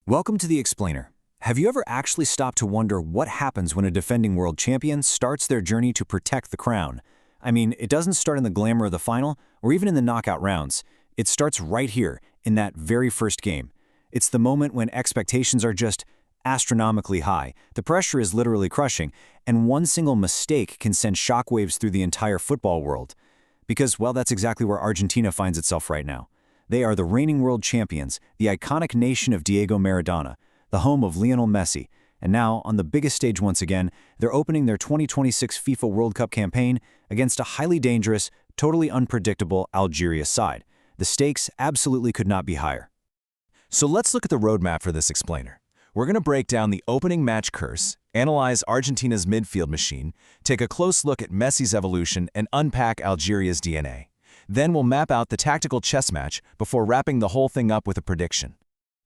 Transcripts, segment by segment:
Welcome to The Explainer. Have you ever actually stopped to wonder what happens when a defending world champion starts their journey to protect the crown? I mean, it doesn't start in the glamour of the final or even in the knockout rounds. It starts right here, in that very first game. It's the moment when expectations are just astronomically high, the pressure is literally crushing, and one single mistake can send shockwaves through the entire football world. Because, well, that's exactly where Argentina finds itself right now. They are the reigning world champions, the iconic nation of Diego Maradona, the home of Lionel Messi, and now, on the biggest stage once again, they're opening their 2026 FIFA World Cup campaign against a highly dangerous, totally unpredictable Algeria side. The stakes absolutely could not be higher. So let's look at the roadmap for this explainer. We're going to break down the opening match curse, analyze Argentina's midfield machine, take a close look at Messi's evolution, and unpack Algeria's DNA. Then we'll map out the tactical chess match before wrapping the whole thing up with a prediction.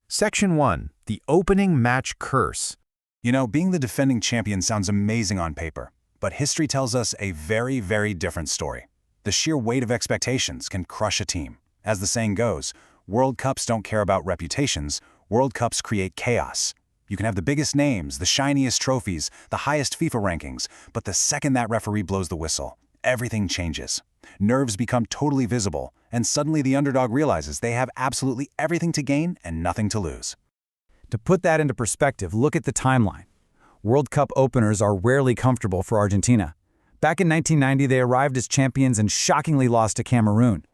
Section 1. The opening match curse. You know, being the defending champion sounds amazing on paper, but history tells us a very, very different story. The sheer weight of expectations can crush a team. As the saying goes, World Cups don't care about reputations, World Cups create chaos. You can have the biggest names, the shiniest trophies, the highest FIFA rankings, but the second that referee blows the whistle, everything changes. Nerves become totally visible, and suddenly the underdog realizes they have absolutely everything to gain and nothing to lose. To put that into perspective, look at the timeline. World Cup openers are rarely comfortable for Argentina. Back in 1990, they arrived as champions and shockingly lost to Cameroon.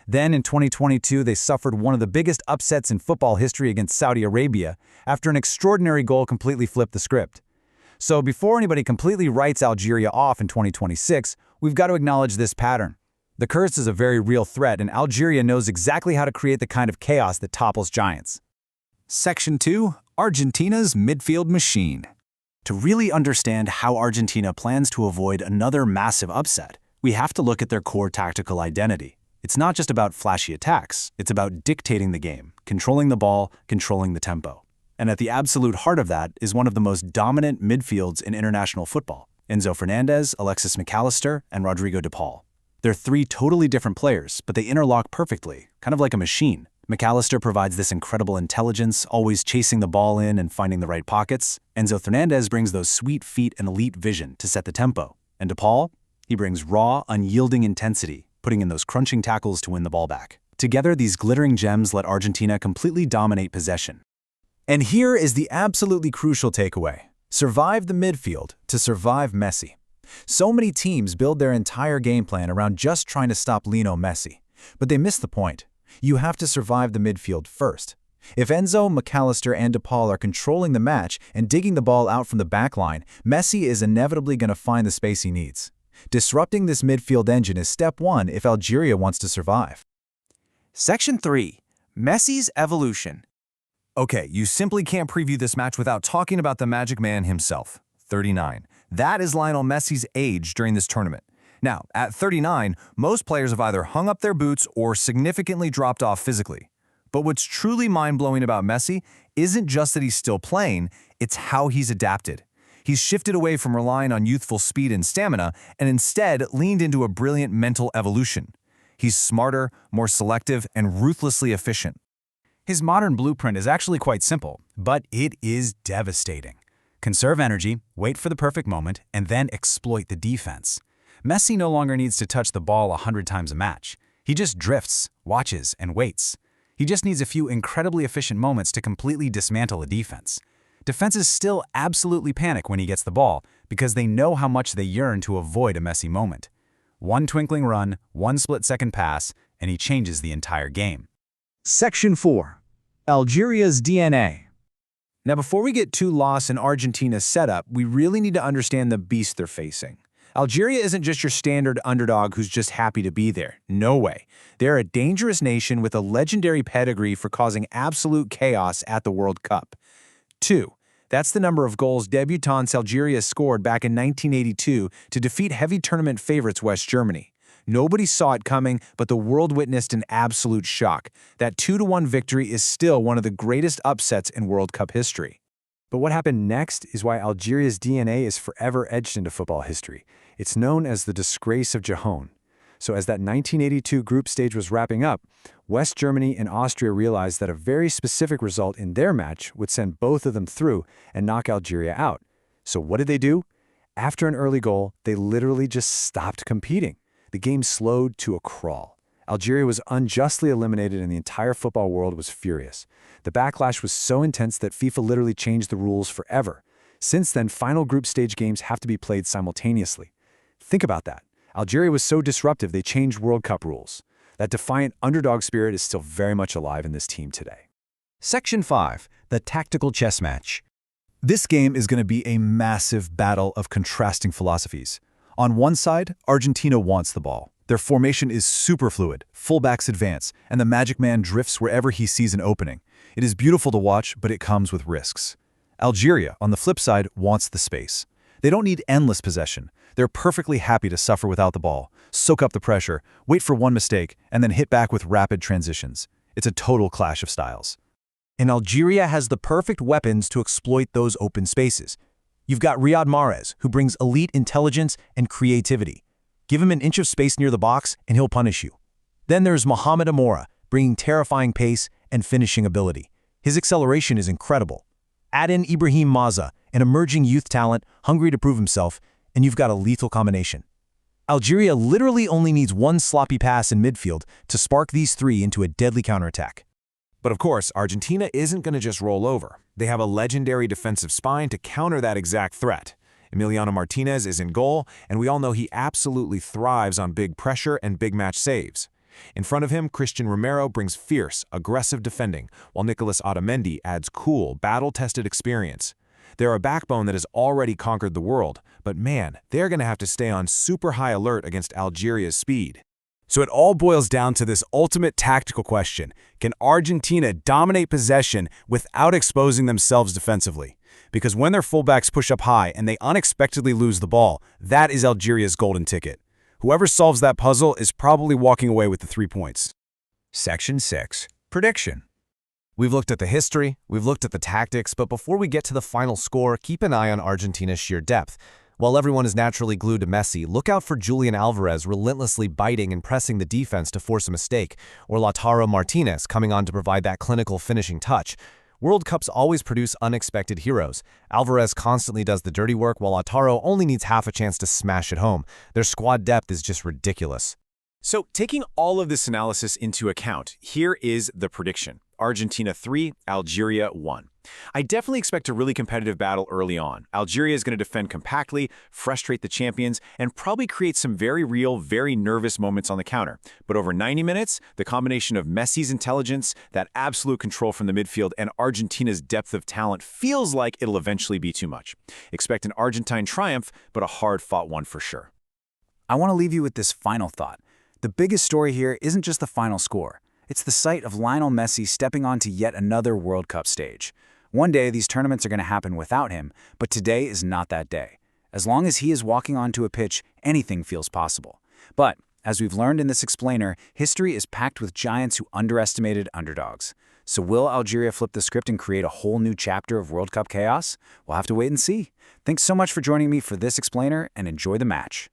Then in 2022, they suffered one of the biggest upsets in football history against Saudi Arabia after an extraordinary goal completely flipped the script. So before anybody completely writes Algeria off in 2026, we've got to acknowledge this pattern. The curse is a very real threat, and Algeria knows exactly how to create the kind of chaos that topples giants. Section 2. Argentina's midfield machine. To really understand how Argentina plans to avoid another massive upset, we have to look at their core tactical identity. It's not just about flashy attacks, it's about dictating the game, controlling the ball, controlling the tempo. And at the absolute heart of that is one of the most dominant midfields in international football, Enzo Fernandez, Alexis McAllister, and Rodrigo de Paul. They're three totally different players, but they interlock perfectly, kind of like a machine. McAllister provides this incredible intelligence, always chasing the ball in and finding the right pockets. Enzo Fernandez brings those sweet feet and elite vision to set the tempo. And de Paul? He brings raw, unyielding intensity, putting in those crunching tackles to win the ball back. Together, these glittering gems let Argentina completely dominate possession. And here is the absolutely crucial takeaway. Survive the midfield to survive Messi. So many teams build their entire game plan around just trying to stop Lionel Messi. But they miss the point. You have to survive the midfield first. If Enzo, McAllister, and de Paul are controlling the match and digging the ball out from the back line, Messi is inevitably going to find the space he needs. Disrupting this midfield engine is step 1 if Algeria wants to survive. Section 3. Messi's evolution. Okay, you simply can't preview this match without talking about the Magic Man himself, 39. That is Lionel Messi's age during this tournament. Now, at 39, most players have either hung up their boots or significantly dropped off physically. But what's truly mind-blowing about Messi isn't just that he's still playing, it's how he's adapted. He's shifted away from relying on youthful speed and stamina and instead leaned into a brilliant mental evolution. He's smarter, more selective, and ruthlessly efficient. His modern blueprint is actually quite simple, but it is devastating. Conserve energy, wait for the perfect moment, and then exploit the defense. Messi no longer needs to touch the ball 100 times a match. He just drifts, watches, and waits. He just needs a few incredibly efficient moments to completely dismantle a defense. Defenses still absolutely panic when he gets the ball because they know how much they yearn to avoid a Messi moment. One twinkling run, one split-second pass, and he changes the entire game. Section 4. Algeria's DNA. Now, before we get too lost in Argentina's setup, we really need to understand the beast they're facing. Algeria isn't just your standard underdog who's just happy to be there. No way. They're a dangerous nation with a legendary pedigree for causing absolute chaos at the World Cup. 2. That's the number of goals debutants Algeria scored back in 1982 to defeat heavy tournament favorites West Germany. Nobody saw it coming, but the world witnessed an absolute shock. That 2-1 victory is still one of the greatest upsets in World Cup history. But what happened next is why Algeria's DNA is forever etched into football history. It's known as the disgrace of Gijón. So as that 1982 group stage was wrapping up, West Germany and Austria realized that a very specific result in their match would send both of them through and knock Algeria out. So what did they do? After an early goal, they literally just stopped competing. The game slowed to a crawl. Algeria was unjustly eliminated and the entire football world was furious. The backlash was so intense that FIFA literally changed the rules forever. Since then, final group stage games have to be played simultaneously. Think about that. Algeria was so disruptive they changed World Cup rules. That defiant underdog spirit is still very much alive in this team today. Section 5. The Tactical Chess Match. This game is going to be a massive battle of contrasting philosophies. On one side, Argentina wants the ball. Their formation is super fluid, fullbacks advance, and the Magic Man drifts wherever he sees an opening. It is beautiful to watch, but it comes with risks. Algeria, on the flip side, wants the space. They don't need endless possession. They're perfectly happy to suffer without the ball, soak up the pressure, wait for one mistake, and then hit back with rapid transitions. It's a total clash of styles. And Algeria has the perfect weapons to exploit those open spaces. You've got Riyad Mahrez, who brings elite intelligence and creativity. Give him an inch of space near the box, and he'll punish you. Then there's Mohamed Amora, bringing terrifying pace and finishing ability. His acceleration is incredible. Add in Ibrahim Maza, an emerging youth talent, hungry to prove himself, and you've got a lethal combination. Algeria literally only needs one sloppy pass in midfield to spark these three into a deadly counterattack. But of course, Argentina isn't going to just roll over. They have a legendary defensive spine to counter that exact threat. Emiliano Martinez is in goal, and we all know he absolutely thrives on big pressure and big match saves. In front of him, Christian Romero brings fierce, aggressive defending, while Nicolas Otamendi adds cool, battle-tested experience. They're a backbone that has already conquered the world, but man, they're going to have to stay on super high alert against Algeria's speed. So it all boils down to this ultimate tactical question. Can Argentina dominate possession without exposing themselves defensively? Because when their fullbacks push up high and they unexpectedly lose the ball, that is Algeria's golden ticket. Whoever solves that puzzle is probably walking away with the 3 points. Section 6. Prediction. We've looked at the history, we've looked at the tactics, but before we get to the final score, keep an eye on Argentina's sheer depth. While everyone is naturally glued to Messi, look out for Julian Alvarez relentlessly biting and pressing the defense to force a mistake, or Lautaro Martinez coming on to provide that clinical finishing touch. World Cups always produce unexpected heroes. Alvarez constantly does the dirty work, while Lautaro only needs half a chance to smash it home. Their squad depth is just ridiculous. So, taking all of this analysis into account, here is the prediction. Argentina 3, Algeria 1. I definitely expect a really competitive battle early on. Algeria is going to defend compactly, frustrate the champions, and probably create some very real, very nervous moments on the counter. But over 90 minutes, the combination of Messi's intelligence, that absolute control from the midfield, and Argentina's depth of talent feels like it'll eventually be too much. Expect an Argentine triumph, but a hard-fought one for sure. I want to leave you with this final thought. The biggest story here isn't just the final score. It's the sight of Lionel Messi stepping onto yet another World Cup stage. One day, these tournaments are going to happen without him, but today is not that day. As long as he is walking onto a pitch, anything feels possible. But, as we've learned in this explainer, history is packed with giants who underestimated underdogs. So will Algeria flip the script and create a whole new chapter of World Cup chaos? We'll have to wait and see. Thanks so much for joining me for this explainer, and enjoy the match.